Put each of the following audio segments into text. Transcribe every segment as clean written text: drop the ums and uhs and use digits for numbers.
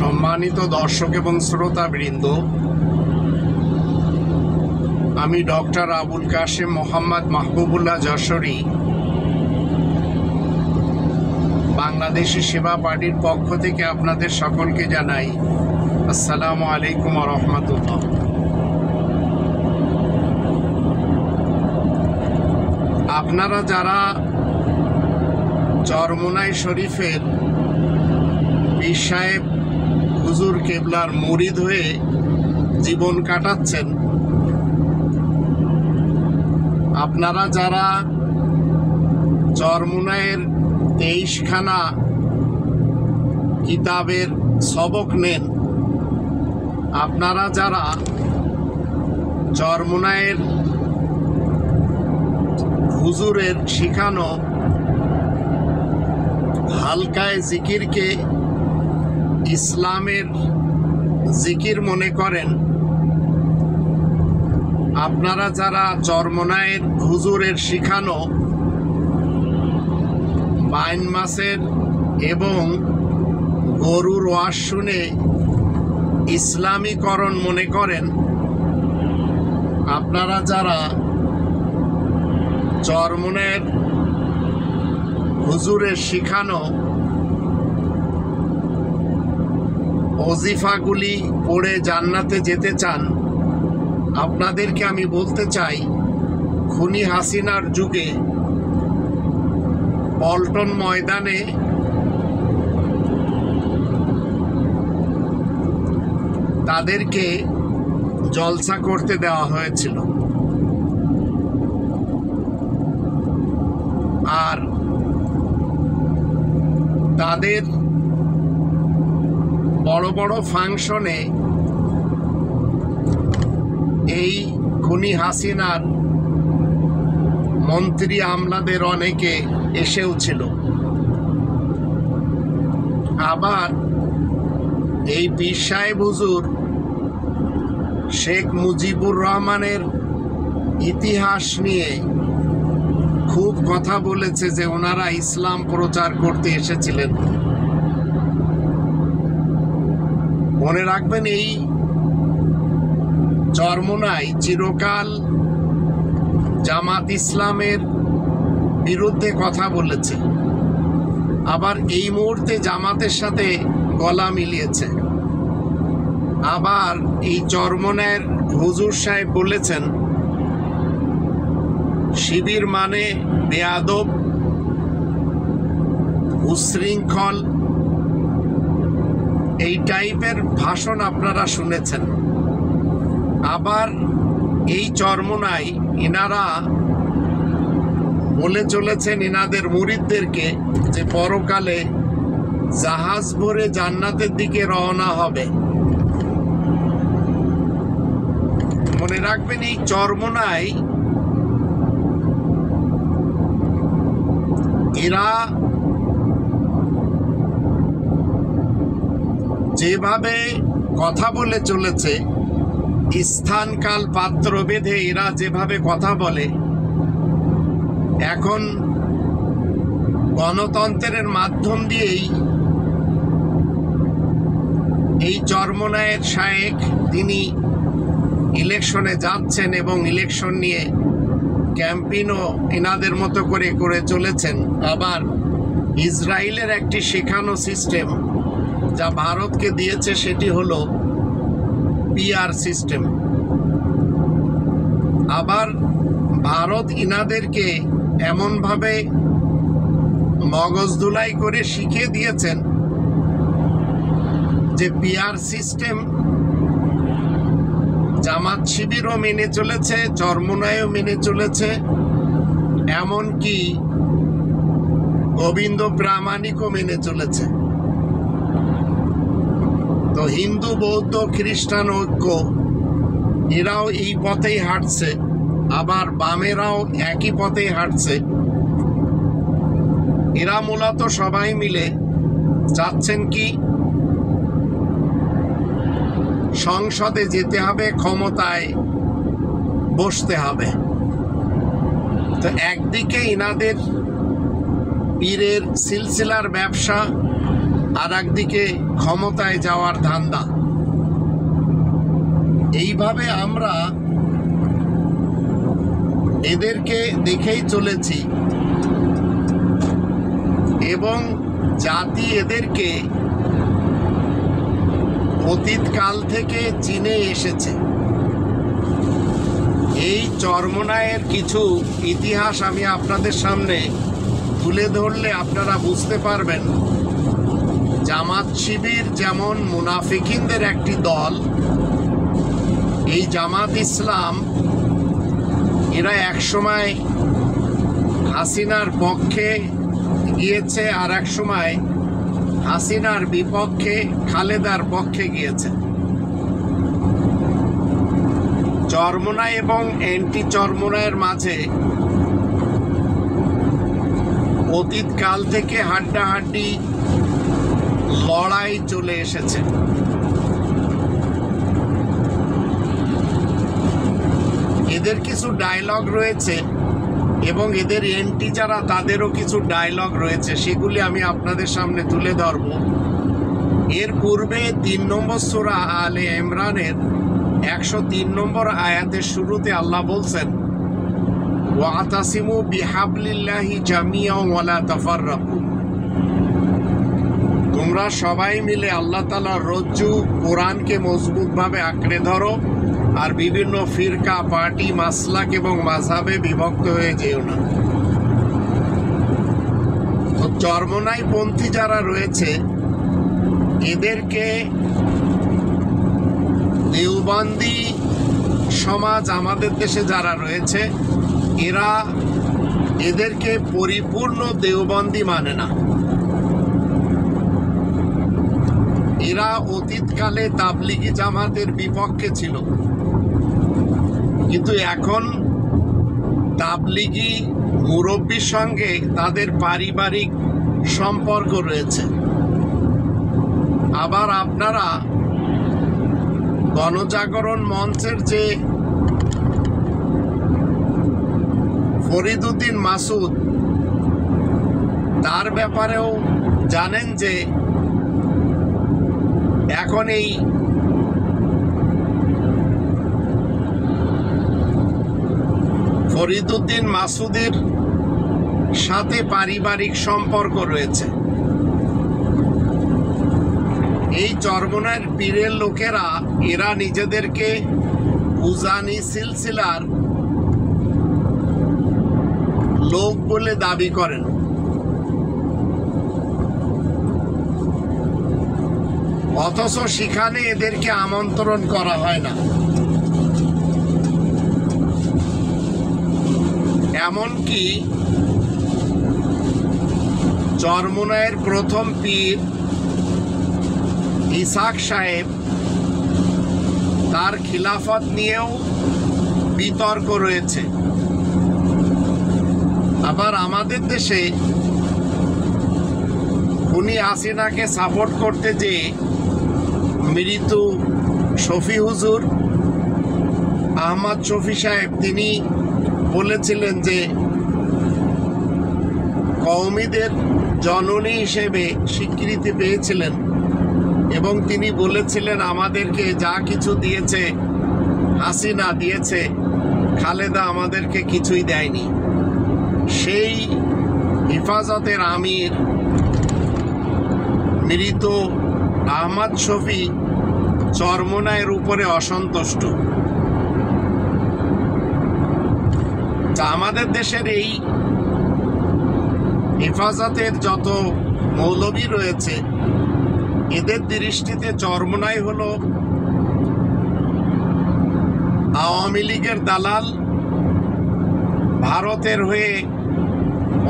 সম্মানিত দর্শক এবং শ্রোতাবৃন্দ, আমি ডক্টর আবুল কাশেম মোহাম্মদ মাহবুবুল্লাহ যশোরী বাংলাদেশি সেবা পার্টির পক্ষ থেকে আপনাদের সকলকে জানাই আসসালামু আলাইকুম ওয়া রাহমাতুল্লাহ। আপনারা যারা চরমোনাই শরীফের পীর সাহেব হুজুর কেবলার মুরিদ হয়ে জীবন কাটাচ্ছেন, আপনারা যারা চরমোনাইয়ের 23খানা কিতাবের সবক নেন, আপনারা যারা চরমোনাইয়ের হুজুরের শিখানো হালকায় জিকিরকে ইসলামের জিকির মনে করেন, আপনারা যারা চরমোনাইয়ের হুজুরের শিখানো বাইন মাসের এবং গরুর ওয়াজ শুনে ইসলামীকরণ মনে করেন, আপনারা যারা চরমোনাইয়ের হুজুরের শিখানো ওজিফাগুলি পড়ে জান্নাতে যেতে চান, আপনাদেরকে আমি বলতে চাই, খুনি হাসিনার যুগে পল্টন ময়দানে তাদেরকে জলসা করতে দেওয়া হয়েছিল, আর তাদের বড় বড় ফাংশনে এই খুনি হাসিনার মন্ত্রী আমলাদের অনেকে এসেও ছিল। আবার এই পীর সাহেব হুজুর শেখ মুজিবুর রহমানের ইতিহাস নিয়ে খুব কথা বলেছে যে ওনারা ইসলাম প্রচার করতে এসেছিলেন। মনে রাখবেন, এই চরমোনাই চিরকাল জামাত ইসলামের বিরুদ্ধে কথা বলেছে, আবার এই মুহূর্তে জামাতের সাথে গলা মিলিয়েছে। আবার এই চরমোনাইয়ের হুজুর সাহেব বলেছেন শিবির মানে বেয়াদব, উশৃঙ্খল, এই টাইপের ভাষণ আপনারা শুনেছেন। আবার এই চরমোনাই ইনারা বলে চলেছেন ইনাদের মুরিদদেরকে যে পরকালে জাহাজ ভরে জান্নাতের দিকে রওনা হবে। মনে রাখবেন, এই চরমোনাই এরা যেভাবে কথা বলে চলেছে, স্থান কাল পাত্র ভেদে এরা যেভাবে কথা বলে, এখন গণতন্ত্রের মাধ্যম দিয়েই এই চরমোনাইয়ের শায়েখ তিনি ইলেকশনে যাচ্ছেন এবং ইলেকশন নিয়ে ক্যাম্পেইনও এনাদের মতো করে করে চলেছেন। আবার ইসরায়েলের একটি শেখানো সিস্টেম যা ভারতকে দিয়েছে, সেটি হলো পিআর সিস্টেম। আবার ভারত ইনাদেরকে এমনভাবে মগজধুলাই করে শিখিয়ে দিয়েছেন যে পিআর সিস্টেম জামাত শিবিরও মেনে চলেছে, চরমোনাইও মেনে চলেছে, এমনকি গোবিন্দ প্রামাণিকও মেনে চলেছে। তো হিন্দু, বৌদ্ধ, খ্রিস্টান ঐক্য এরাও এই পথেই হাঁটছে, আবার বামেরাও একই পথেই হাঁটছে। এরা মূলত সবাই মিলে চাচ্ছেন কি, সংসদে যেতে হবে, ক্ষমতায় বসতে হবে। তো একদিকে ইনাদের পীরের সিলসিলার ব্যবসা, আর একদিকে ক্ষমতায় যাওয়ার ধান্দা। এইভাবে আমরা এদেরকে দেখেই চলেছি এবং জাতি এদেরকে অতীতকাল থেকে চিনে এসেছে। এই চরমোনাইয়ের কিছু ইতিহাস আমি আপনাদের সামনে তুলে ধরলে আপনারা বুঝতে পারবেন। জামাত শিবির যেমন মুনাফিকিনদের একটি দল, এই জামাত ইসলাম এরা একসময় হাসিনার পক্ষে গিয়েছে, আর এক সময় হাসিনার বিপক্ষে খালেদার পক্ষে গিয়েছে। চরমোনাই এবং অ্যান্টি চরমোনাইয়ের মাঝে অতীতকাল থেকে হাড্ডাহাড্ডি লড়াই চলে এসেছে। এদের কিছু ডায়লগ রয়েছে এবং এদের এন্টি যারা তাদেরও কিছু ডায়লগ রয়েছে, সেগুলি আমি আপনাদের সামনে তুলে ধরব। এর পূর্বে 3 নম্বর সূরা আলে ইমরানের 103 নম্বর আয়াতের শুরুতে আল্লাহ বলছেন, ওয়াতাসিমু বিহাবলিল্লাহি জামিআন ওয়া লা তাফাররাকু, তোমরা সবাই মিলে আল্লাহ তাআলার রজ্জু কোরআনকে মজবুতভাবে আঁকড়ে ধরো, আর বিভিন্ন ফিরকা, পার্টি, মাসলাক এবং মাযহাবে বিভক্ত হয়ে যেও না। তো চরমোনাই পন্থী যারা রয়েছে এদেরকে দেওবন্দি সমাজ আমাদের দেশে যারা রয়েছে এরা এদেরকে পরিপূর্ণ দেওবন্দি মানে না। এরা অতীতকালে তাবলিগি জামাতের বিপক্ষে ছিল, কিন্তু এখন তাবলিগি মুরব্বির সঙ্গে তাদের পারিবারিক সম্পর্ক রয়েছে। আবার আপনারা গণজাগরণ মঞ্চের যে ফরিদউদ্দিন মাসুদ, তার ব্যাপারেও জানেন যে এখন এই ফরিদউদ্দিন মাসুদের সাথে পারিবারিক সম্পর্ক রয়েছে। এই চরমোনাইয়ের পীরের লোকেরা এরা নিজেদেরকে উজানি সিলসিলার লোক বলে দাবি করেন, অথচ সেখানে এদেরকে আমন্ত্রণ করা হয় না। এমনকি চরমোনাইয়ের প্রথম পীর ইসাক সাহেব, তার খিলাফত নিয়েও বিতর্ক রয়েছে। আবার আমাদের দেশে উনি হাসিনাকে সাপোর্ট করতে যে মৃত শফি হুজুর আহমদ শফি সাহেব, তিনি বলেছিলেন যে কওমিদের জননী হিসেবে স্বীকৃতি পেয়েছিলেন এবং তিনি বলেছিলেন আমাদেরকে যা কিছু দিয়েছে হাসিনা দিয়েছে, খালেদা আমাদেরকে কিছুই দেয়নি। সেই হেফাজতের আমির মৃত আহমদ শফি চরমোনাইয়ের উপরে অসন্তুষ্ট। তা আমাদের দেশের এই হেফাজতের যত মৌলবী রয়েছে এদের দৃষ্টিতে চরমোনাই হলো আওয়ামী লীগের দালাল, ভারতের হয়ে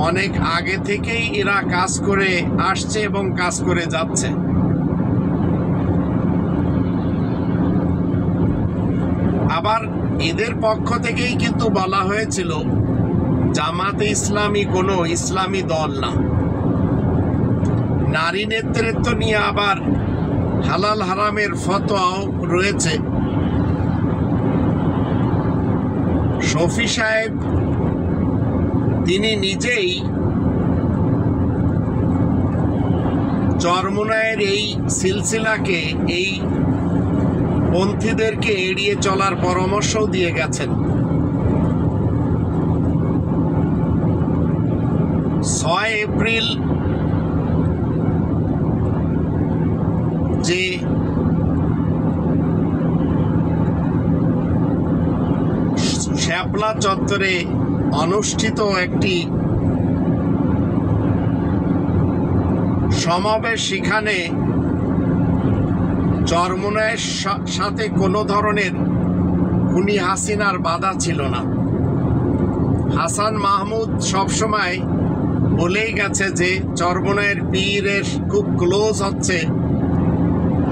অনেক আগে থেকেই এরা কাজ করে আসছে এবং কাজ করে যাচ্ছে। আবার এদের পক্ষ থেকেই কিন্তু বলা হয়েছিল জামাতে ইসলামী কোনো ইসলামী দল না। নারী নেতৃত্ব নিয়ে আবার হালাল হারামের ফতোয়াও রয়েছে। শফি সাহেব তিনি নিজেই চরমোনাইয়ের এই সিলসিলাকে, এই পন্থীদেরকে এড়িয়ে চলার পরামর্শও দিয়ে গেছেন। 6 এপ্রিল যে শ্যাপলা চত্বরে অনুষ্ঠিত একটি সমাবেশ, সেখানে চরমোনাইয়ের সাথে কোনো ধরনের খুনি হাসিনার বাধা ছিল না। হাসান মাহমুদ সবসময় বলেই গেছে যে চরমোনাইয়ের পীরের খুব ক্লোজ হচ্ছে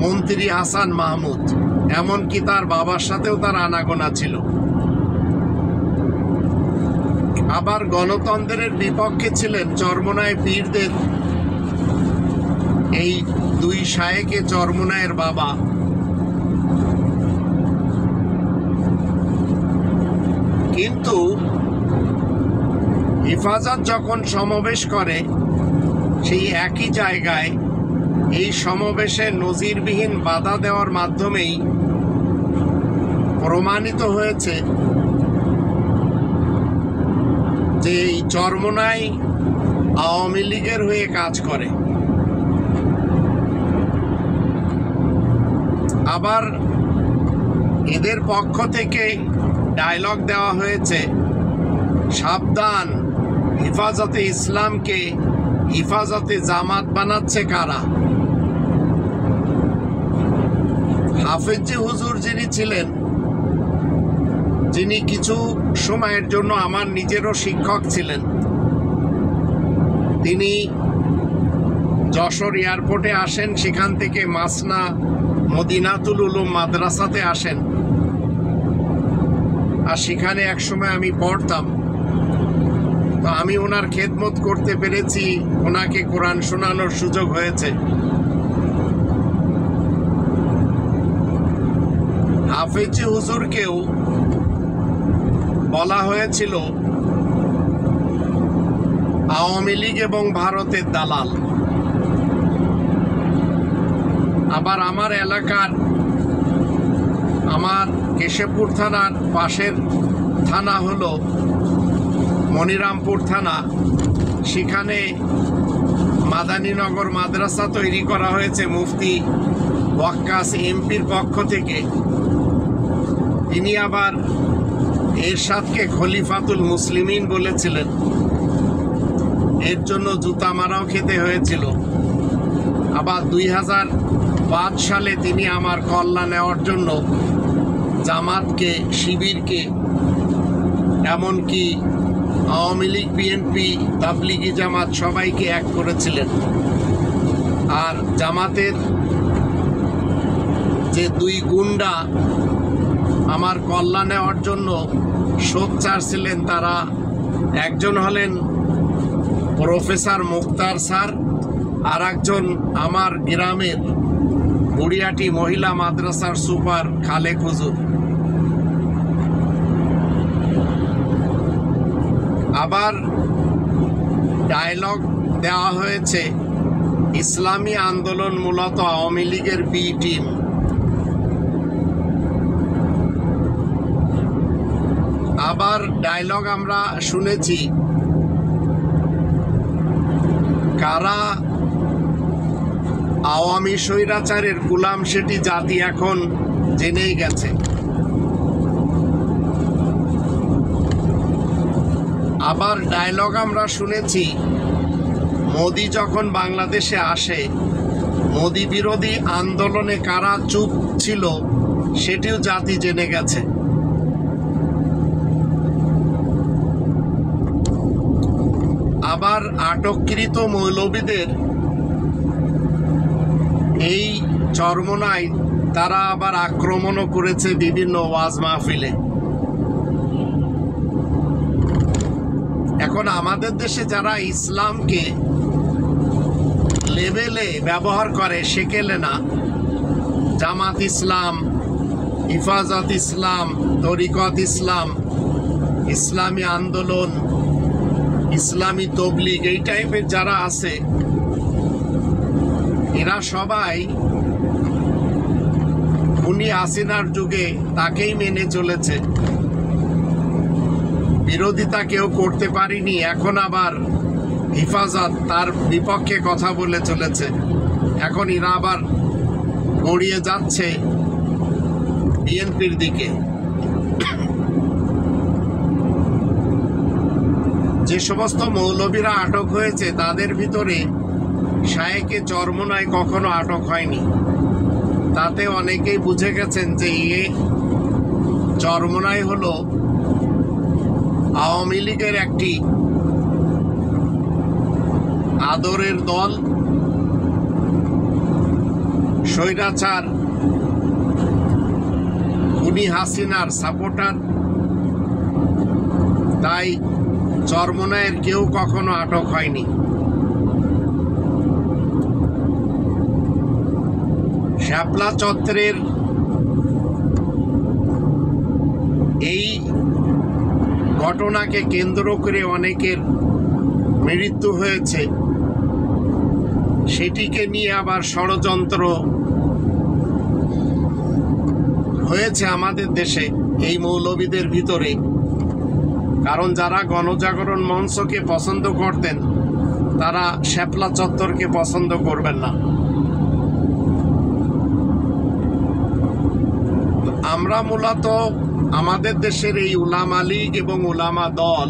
মন্ত্রী হাসান মাহমুদ, এমনকি তার বাবার সাথেও তার আনাগোনা ছিল। আবার গণতন্ত্রের বিপক্ষে ছিলেন চরমোনাই পীরদের এই 2 শায়েকে চরমোনাইয়ের বাবা। কিন্তু হেফাজত যখন সমাবেশ করে, সেই একই জায়গায় এই সমাবেশে নজিরবিহীন বাধা দেওয়ার মাধ্যমেই প্রমাণিত হয়েছে যে এই চরমোনাই আওয়ামী লীগের হয়ে কাজ করে। আবার এদের পক্ষ থেকে ডায়লগ দেওয়া হয়েছে, সাবধান, হেফাজতে ইসলামকে হেফাজতে জামাত বানাচ্ছে কারা। হাফেজি হুজুর যিনি ছিলেন, যিনি কিছু সময়ের জন্য আমার নিজেরও শিক্ষক ছিলেন, তিনি যশোর এয়ারপোর্টে আসেন, সেখান থেকে মাসনা মদিনাতুল উলুম মাদ্রাসাতে আসেন, আর সেখানে একসময় আমি পড়তাম। তো আমি ওনার খেদমত করতে পেরেছি, ওনাকে কোরআন শোনানোর সুযোগ হয়েছে। হাফেজি হুজুরকেও বলা হয়েছিল আওয়ামী লীগ এবং ভারতের দালাল। আবার আমার এলাকার, আমার কেশবপুর থানার পাশের থানা হলো মনিরামপুর থানা, সেখানে মাদানীনগর মাদ্রাসা তৈরি করা হয়েছে মুফতি ওয়াক্কাস এমপির পক্ষ থেকে। তিনি আবার এরশাদকে খলিফাতুল মুসলিমিন বলেছিলেন, এর জন্য জুতা মারাও খেতে হয়েছিল। আবার 2005 সালে তিনি আমার কল্যাণ নেওয়ার জন্য জামাতকে, শিবিরকে, এমনকি আওয়ামী লীগ, বিএনপি, তাবলিগি জামাত সবাইকে এক করেছিলেন। আর জামাতের যে 2 গুন্ডা আমার কল্যাণ নেওয়ার জন্য সোচ্চার ছিলেন, তারা একজন হলেন প্রফেসর মুক্তার স্যার, আর একজন আমার গ্রামের বুড়িয়াটি মহিলা মাদ্রাসার সুপার খালেক হুজুর। আবার ডায়লগ দেওয়া হয়েছে, ইসলামী আন্দোলন মূলত আওয়ামী লীগের বি টিম। আবার ডায়লগ আমরা শুনেছি, কারা আওয়ামী স্বৈরাচারের গোলাম সেটি জাতি এখন জেনেই গেছে। আবার ডায়লগ আমরা শুনেছি, মোদি যখন বাংলাদেশে আসে, মোদি বিরোধী আন্দোলনে কারা চুপ ছিল সেটিও জাতি জেনে গেছে। আবার আটককৃত মৌলবীদের এই চরমোনাই তারা আবার আক্রমণও করেছে বিভিন্ন ওয়াজ মাহফিলে। এখন আমাদের দেশে যারা ইসলামকে লেবেলে ব্যবহার করে, সেকেলে না, জামাত ইসলাম, হিফাজত ইসলাম, তরিকত ইসলাম, ইসলামী আন্দোলন, ইসলামী তবলিগ, এই টাইপের যারা আছে, এরা সবাই উনি হাসিনার যুগে তাকেই মেনে চলেছে, বিরোধিতা কেউ করতে পারেনি, এখন আবার হেফাজত তার বিপক্ষে কথা বলে চলেছে। এখন এরা আবার গড়িয়ে যাচ্ছে বিএনপির দিকে। যে সমস্ত মৌলবীরা আটক হয়েছে তাদের ভিতরে শায়েকে চরমোনাই কখনো আটক হয়নি। তাতে অনেকেই বুঝে গেছেন যে এ চরমোনাই হলো আওয়ামী লীগের একটি আদরের দল, স্বৈরাচার খুনি হাসিনার সাপোর্টার। তাই চরমোনাইয়ের কেউ কখনো আটক হয়নি। শাপলা চত্বরের এই ঘটনাকে কেন্দ্র করে অনেকের মৃত্যু হয়েছে, সেটিকে নিয়ে আবার ষড়যন্ত্র হয়েছে আমাদের দেশে এই মৌলবীদের ভিতরে। কারণ যারা গণজাগরণ মঞ্চকে পছন্দ করতেন তারা শাপলা চত্বরকে পছন্দ করবেন না। আমরা মূলত আমাদের দেশের এই উলামা লীগ এবং উলামা দল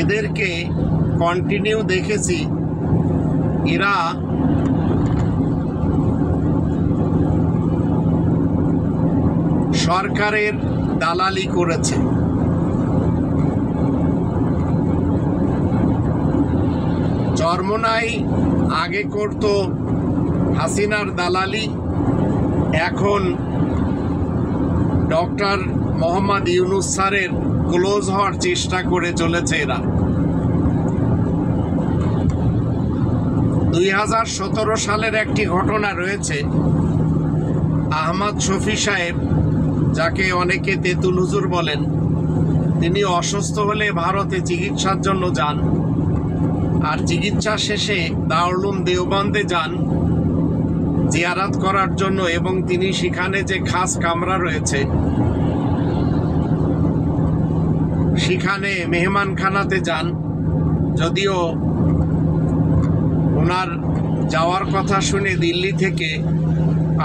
এদেরকে কন্টিনিউ দেখেছি, এরা সরকারের দালালি করেছে। চরমোনাই আগে করত হাসিনার দালালি, এখন ডক্টর মোহাম্মদ ইউনূস স্যারের ক্লোজ হওয়ার চেষ্টা করে চলেছে এরা। 2017 সালের একটি ঘটনা রয়েছে। আহমদ শফি সাহেব, যাকে অনেকে তেঁতুল হুজুর বলেন, তিনি অসুস্থ হলে ভারতে চিকিৎসার জন্য যান, আর চিকিৎসা শেষে দারুল উলুম দেওবন্দে যান জিয়ারত করার জন্য, এবং তিনি সেখানে যে খাস কামরা রয়েছে সেখানে মেহমানখানাতে যান। যদিও ওনার যাওয়ার কথা শুনে দিল্লি থেকে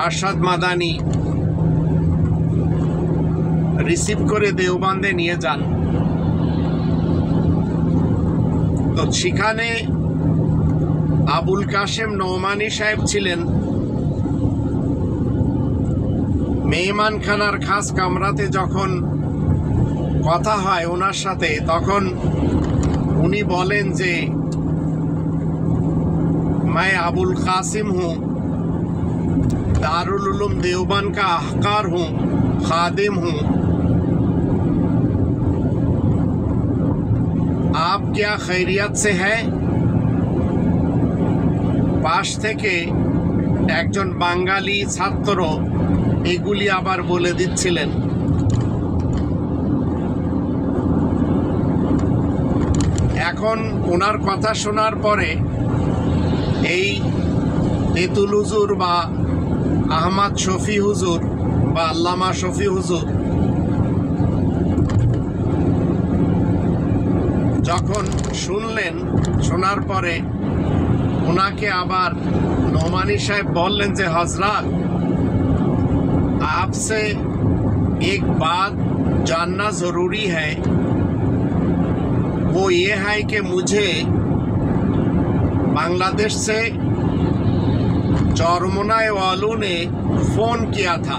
আরশাদ মাদানি রিসিভ করে দেওবন্দে নিয়ে যান। তো সেখানে আবুল কাশেম নোমানি সাহেব ছিলেন। মেহমানখানার খাস কামরাতে যখন কথা হয় ওনার সাথে, তখন উনি বলেন যে मैं अबुल कासिम हूँ, दारुल उलूम देवबंद का अहकार हूँ, खादिम हूँ। आप क्या खैरियत से है? পাশ থেকে একজন বাঙালি ছাত্র এগুলি আবার বলে দিচ্ছিলেন। এখন ওনার কথা শোনার পরে এই তেঁতুল হুজুর বা আহমদ শফি হুজুর বা আল্লামা শফি হুজুর যখন শুনলেন, শোনার পরে ওনাকে আবার নোমানি সাহেব বললেন যে হজরত, आपसे एक बात जानना जरूरी है, वो ये है कि मुझे बांग्लादेश से चरमोनाई वालों ने फोन किया था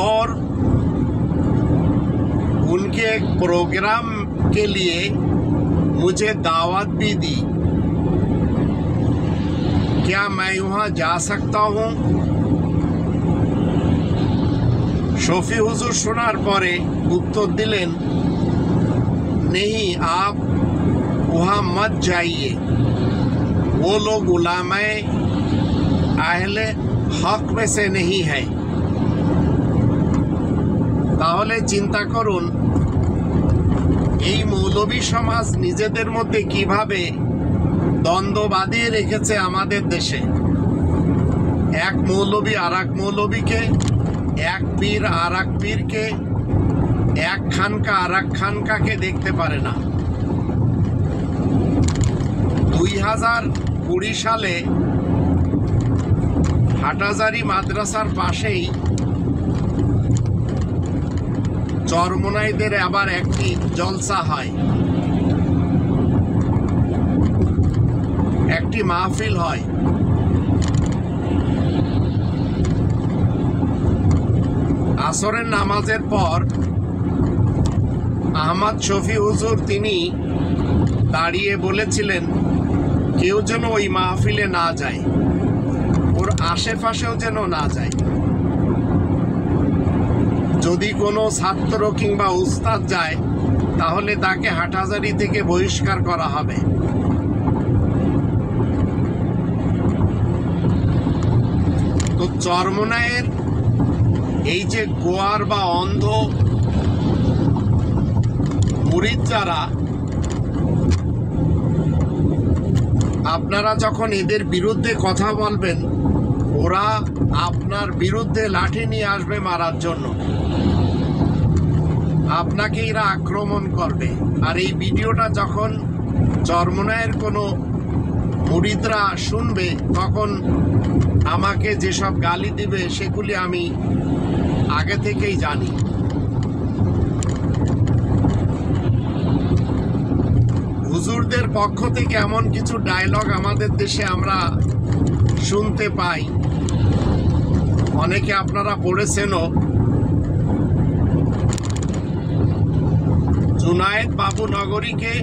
और उनके एक प्रोग्राम के लिए मुझे दावत भी दी। क्या मैं वहाँ जा सकता हूँ? शफी हुजूर শোনার পরে উত্তর দিলেন, नहीं, आप वहाँ मत जाइए, वो लोग उलामाए आहले हक में से नहीं है। তাহলে চিন্তা করুন এই মৌলবী সমাজ নিজেদের মধ্যে কিভাবে দ্বন্দ্ব বাঁধিয়ে রেখেছে আমাদের দেশে। এক মৌলবী আর এক মৌলবীকে, এক পীর আর এক পীরকে, এক খানকা আর এক খানকাকে দেখতে পারে না। 2020 সালে হাটহাজারী মাদ্রাসার পাশেই চরমোনাইদের আবার একটি জলসা হয়, একটি মাহফিল হয়। আসরের নামাজের পর আহমদ শফি হুজুর তিনি দাঁড়িয়ে বলেছিলেন কেউ যেন ওই মাহফিলে না যায়, ওর আশেপাশেও যেন না যায়। যদি কোনো ছাত্র কিংবা উস্তাদ যায় তাহলে তাকে হাটহাজারী থেকে বহিষ্কার করা হবে। তো চরমোনাইয়ের এই যে গোয়ার বা অন্ধ মুরিদ যারা, আপনারা যখন এদের বিরুদ্ধে কথা বলবেন ওরা আপনার বিরুদ্ধে লাঠি নিয়ে আসবে মারার জন্য, আপনাকে এরা আক্রমণ করবে। আর এই ভিডিওটা যখন চরমোনাইয়ের কোনো মুরিদরা শুনবে তখন আমাকে যেসব গালি দিবে সেগুলি আমি আগে থেকেই জানি। হুজুরদের পক্ষ থেকে এমন কিছু ডায়লগ আমাদের দেশে আমরা শুনতে পাই, অনেকে আপনারা পড়েছেনও। জুনায়েদ বাবু নগরীকে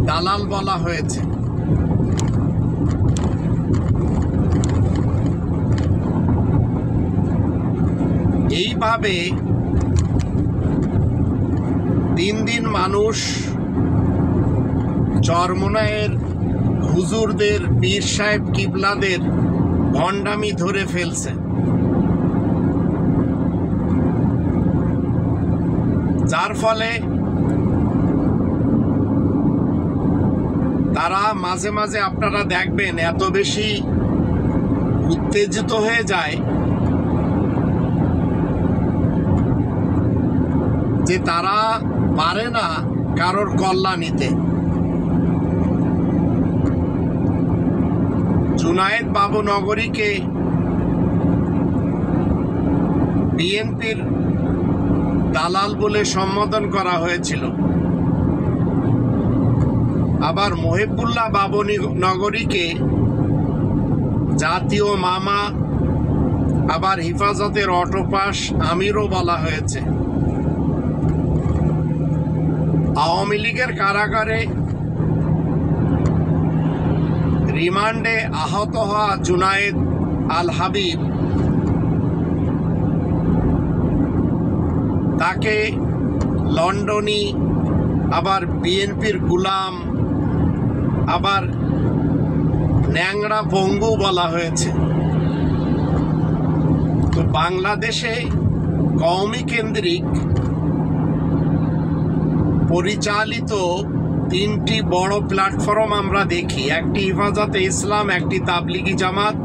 দালাল বলা হয়েছে। এইভাবে দিন দিন মানুষ চরমোনাইয়ের হুজুরদের, পীর সাহেব কিবলাদের ভণ্ডামি ধরে ফেলছে, যার ফলে তারা মাঝে মাঝে আপনারা দেখবেন এত বেশি উত্তেজিত হয়ে যায় যে তারা পারে না কারোর কল্যাণীতে। জুনায়েদ বাবু নগরীকে বিএনপির দালাল বলে সম্বোধন করা হয়েছিল। আবার মহিবুল্লাহ বাবু নগরীকে জাতীয় মামা, আবার হেফাজতের অটোপাস আমিরও বলা হয়েছে। আওয়ামী লীগের কারাগারে রিমান্ডে আহত হওয়া জুনায়েদ আল হাবিব, তাকে লন্ডনী, আবার বিএনপির গুলাম, আবার ন্যাংরা পঙ্গু বলা হয়েছে। তো বাংলাদেশে কওমি কেন্দ্রিক পরিচালিত তিনটি বড় প্ল্যাটফর্ম আমরা দেখি, একটি হেফাজতে ইসলাম, একটি তাবলিগি জামাত,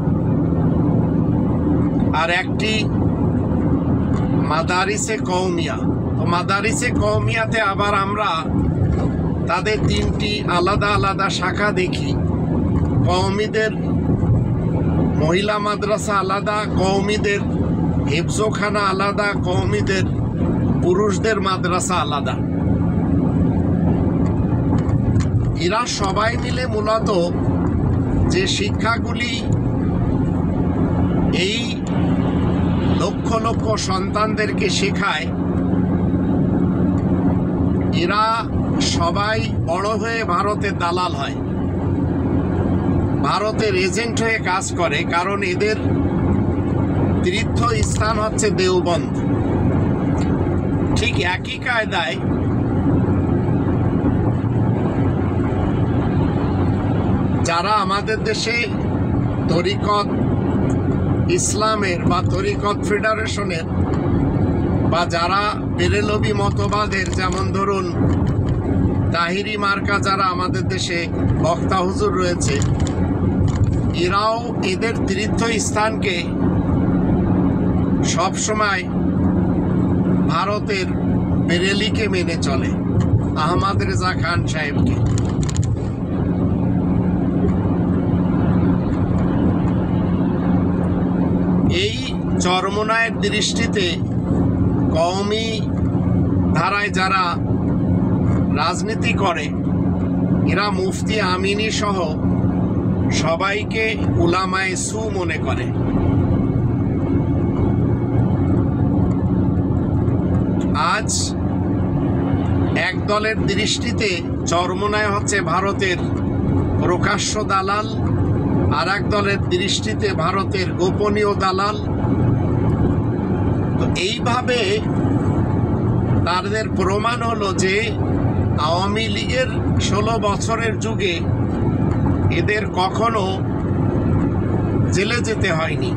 আর একটি মাদারিসে কওমিয়া। তো মাদারিসে কওমিয়াতে আবার আমরা তাদের তিনটি আলাদা আলাদা শাখা দেখি। কওমিদের মহিলা মাদ্রাসা আলাদা, কওমিদের হেফজোখানা আলাদা, কওমিদের পুরুষদের মাদ্রাসা আলাদা। এরা সবাই মিলে মূলত যে শিক্ষাগুলি এই লক্ষ লক্ষ সন্তানদেরকে শেখায়, এরা সবাই বড় হয়ে ভারতের দালাল হয়, ভারতের এজেন্ট হয়ে কাজ করে। কারণ এদের তীর্থস্থান হচ্ছে দেওবন্দ। ঠিক একই কায়দায় যারা আমাদের দেশে তরিকত ইসলামের বা তরিকত ফেডারেশনের বা যারা বেরেলভি মতবাদের, যেমন ধরুন তাহিরি মার্কা যারা আমাদের দেশে বক্তা হুজুর রয়েছে, এরাও এদের তীর্থস্থানকে সবসময় ভারতের বেরেলিকে মেনে চলে, আহমদ রেজা খান সাহেবকে। এই চরমোনায়ের দৃষ্টিতে কওমি ধারায় যারা রাজনীতি করে, এরা মুফতি আমিনী সহ সবাইকে উলামায়ে সু মনে করে। আজ এক দলের দৃষ্টিতে চরমোনায় হচ্ছে ভারতের প্রকাশ্য দালাল, আর এক দলের দৃষ্টিতে ভারতের গোপনীয় দালাল। তো এইভাবে তাদের প্রমাণ হলো যে আওয়ামী লীগের 16 বছরের যুগে এদের কখনো জেলে যেতে হয়নি।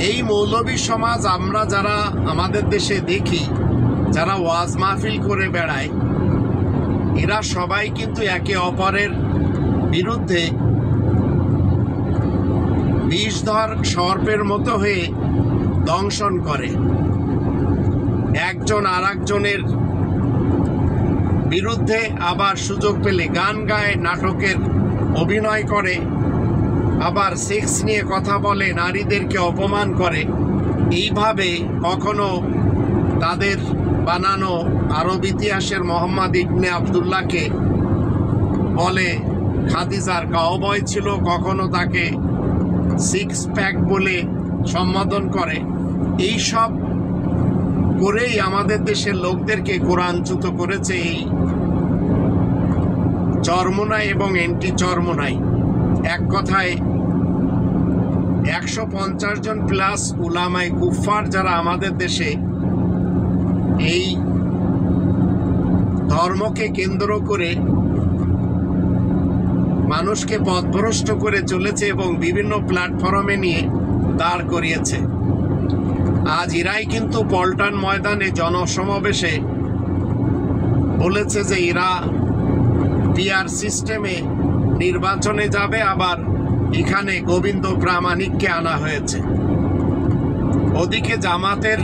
এই মৌলবী সমাজ আমরা যারা আমাদের দেশে দেখি, যারা ওয়াজ মাহফিল করে বেড়ায়, এরা সবাই কিন্তু একে অপরের বিরুদ্ধে বিষধর সর্পের মতো হয়ে দংশন করে। একজন আর একজনের বিরুদ্ধে আবার সুযোগ পেলে গান গায়, নাটকের অভিনয় করে, আবার সেক্স নিয়ে কথা বলে, নারীদেরকে অপমান করে। এইভাবে কখনো তাদের বানানো আরব ইতিহাসের মোহাম্মদ ইবনে আবদুল্লাহকে বলে খাদিজার কাউবয় ছিল, কখনো তাকে সিক্স প্যাক বলে সম্বোধন করে। এই সব করেই আমাদের দেশের লোকদেরকে কোরআনচ্যুত করেছে এই চরমোনাই এবং এন্টি চরমোনাই। এক কথায় 150 জন প্লাস উলামায়ে কুফফার যারা আমাদের দেশে এই ধর্মকে কেন্দ্র করে মানুষকে পথভ্রষ্ট করে চলেছে এবং বিভিন্ন প্ল্যাটফর্মে নিয়ে দাঁড় করিয়েছে। আজ এরাই কিন্তু পল্টন ময়দানে জনসমাবেশে বলেছে যে এরা পিআর সিস্টেমে নির্বাচনে যাবে, আবার এখানে গোবিন্দ প্রামাণিককে আনা হয়েছে। ওদিকে জামাতের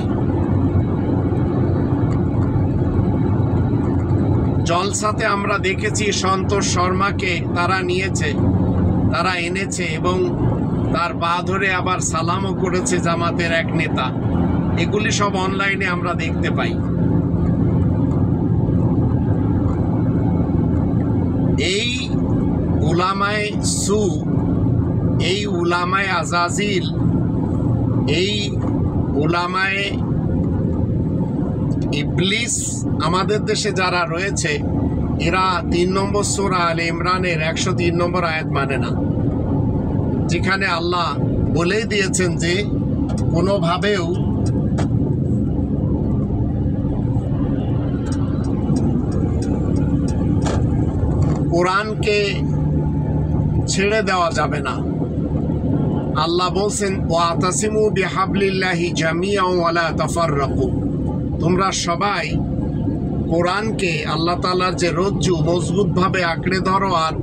জলসাতে আমরা দেখেছি সন্তোষ শর্মাকে তারা এনেছে এবং তার পা ধরে আবার সালামও করেছে জামাতের এক নেতা। এগুলি সব অনলাইনে আমরা দেখতে পাই। এই উলামায়ে সু, এই উলামায়ে আজাজিল, এই উলামায়ে ইবলিস আমাদের দেশে যারা রয়েছে, এরা 3 নম্বর সূরা আলে ইমরানের 103 নম্বর আয়াত মানে না, যেখানে আল্লাহ বলেই দিয়েছেন যে কোনোভাবেও কোরআনকে ছেড়ে দেওয়া যাবে না। আল্লাহ বলছেন ওয়াতাসিমু বিহাবলিল্লাহি জামিআন ওয়া লা তাফাররাকু, তোমরা সবাই কোরআনকে, আল্লাহ তাআলার যে রজ্জু, মজবুতভাবে আঁকড়ে ধরো, আর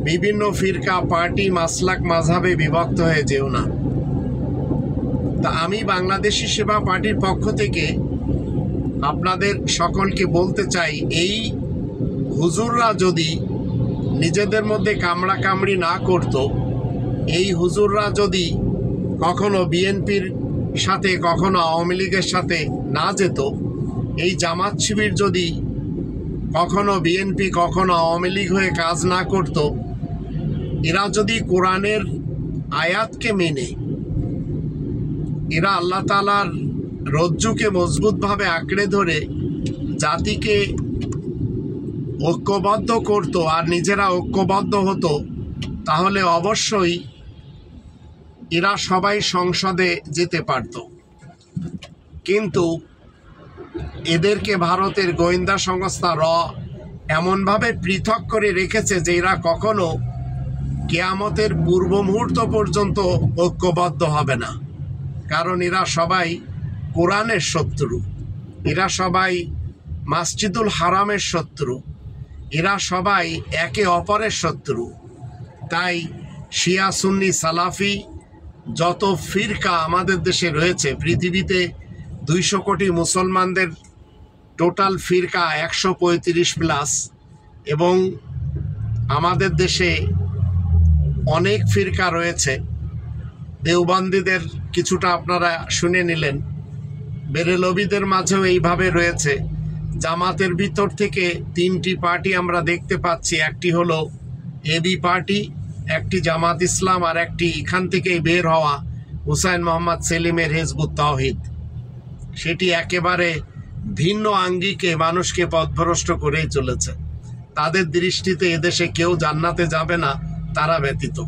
বিভিন্ন ফিরকা, পার্টি, মাসলাক, মাযহাবে বিভক্ত হয়ে যেও না। তা আমি বাংলাদেশি সেবা পার্টির পক্ষ থেকে আপনাদের সকলকে বলতে চাই, এই হুজুররা যদি নিজেদের মধ্যে কামড়াকামড়ি না করত, এই হুজুররা যদি কখনো বিএনপির সাথে, কখনো আওয়ামী লীগের সাথে না যেত, এই জামাত শিবির যদি কখনো বিএনপি, কখনো আওয়ামী লীগ হয়ে কাজ না করত, এরা যদি কোরআনের আয়াতকে মেনে, এরা আল্লাহ তাআলার রজ্জুকে মজবুতভাবে আঁকড়ে ধরে জাতিকে ঐক্যবদ্ধ করত আর নিজেরা ঐক্যবদ্ধ হতো, তাহলে অবশ্যই এরা সবাই সংসদে যেতে পারত। কিন্তু এদেরকে ভারতের গোয়েন্দা সংস্থা এমনভাবে পৃথক করে রেখেছে যে এরা কখনো কিয়ামতের পূর্ব মুহূর্ত পর্যন্ত ঐক্যবদ্ধ হবে না। কারণ এরা সবাই কোরআনের শত্রু, এরা সবাই মসজিদুল হারামের শত্রু, এরা সবাই একে অপরের শত্রু। তাই শিয়া সুন্নি সালাফি যত ফিরকা আমাদের দেশে রয়েছে, পৃথিবীতে 200 কোটি মুসলমানদের টোটাল ফিরকা 135+, এবং আমাদের দেশে অনেক ফিরকা রয়েছে। দেওবন্দীদের কিছুটা আপনারা শুনে নিলেন, বেরেলবিদের মাঝেও এইভাবে রয়েছে। জামাতের ভিতর থেকে 3টি পার্টি আমরা দেখতে পাচ্ছি, একটি হলো এবি পার্টি, একটি জামাত ইসলাম, আর একটি এখান থেকেই বের হওয়া হুসাইন মোহাম্মদ সেলিমের হিজবুত তাওহীদ। সেটি একেবারে ভিন্ন আঙ্গিকে মানুষকে পথভ্রষ্ট করেই চলেছে। তাদের দৃষ্টিতে এদেশে কেউ জান্নাতে যাবে না তারা ব্যতীত।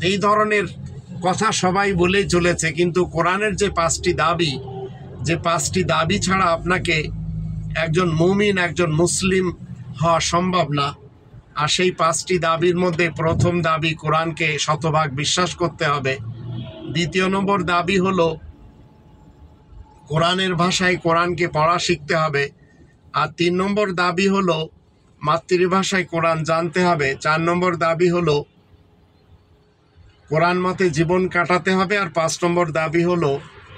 এই ধরনের কথা সবাই বলেই চলেছে, কিন্তু কোরআনের যে 5টি দাবি, যে 5টি দাবি ছাড়া আপনাকে একজন মুমিন, একজন মুসলিম হওয়া সম্ভব না। আর সেই 5টি দাবির মধ্যে প্রথম দাবি কোরআনকে শতভাগ বিশ্বাস করতে হবে। 2 নম্বর দাবি হলো কোরআনের ভাষায় কোরআনকে পড়া শিখতে হবে। আর 3 নম্বর দাবি হলো মাতৃভাষায় কোরআন জানতে হবে। 4 নম্বর দাবি হলো কোরআন মতে জীবন কাটাতে হবে। আর 5 নম্বর দাবি হলো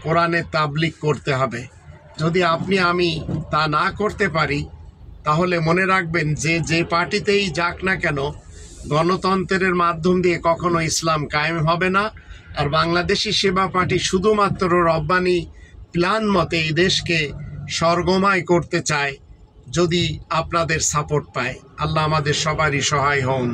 কোরআনের তাবলীগ করতে হবে। যদি আপনি আমি তা না করতে পারি, তাহলে মনে রাখবেন যে পার্টিতেই যাক না কেন, গণতন্ত্রের মাধ্যম দিয়ে কখনো ইসলাম কায়েম হবে না। আর বাংলাদেশি সেবা পার্টি শুধুমাত্র রব্বানি প্ল্যান মতে এই দেশকে স্বর্গময় করতে চায়, যদি আপনাদের সাপোর্ট পায়। আল্লাহ আমাদের সবারই সহায় হন।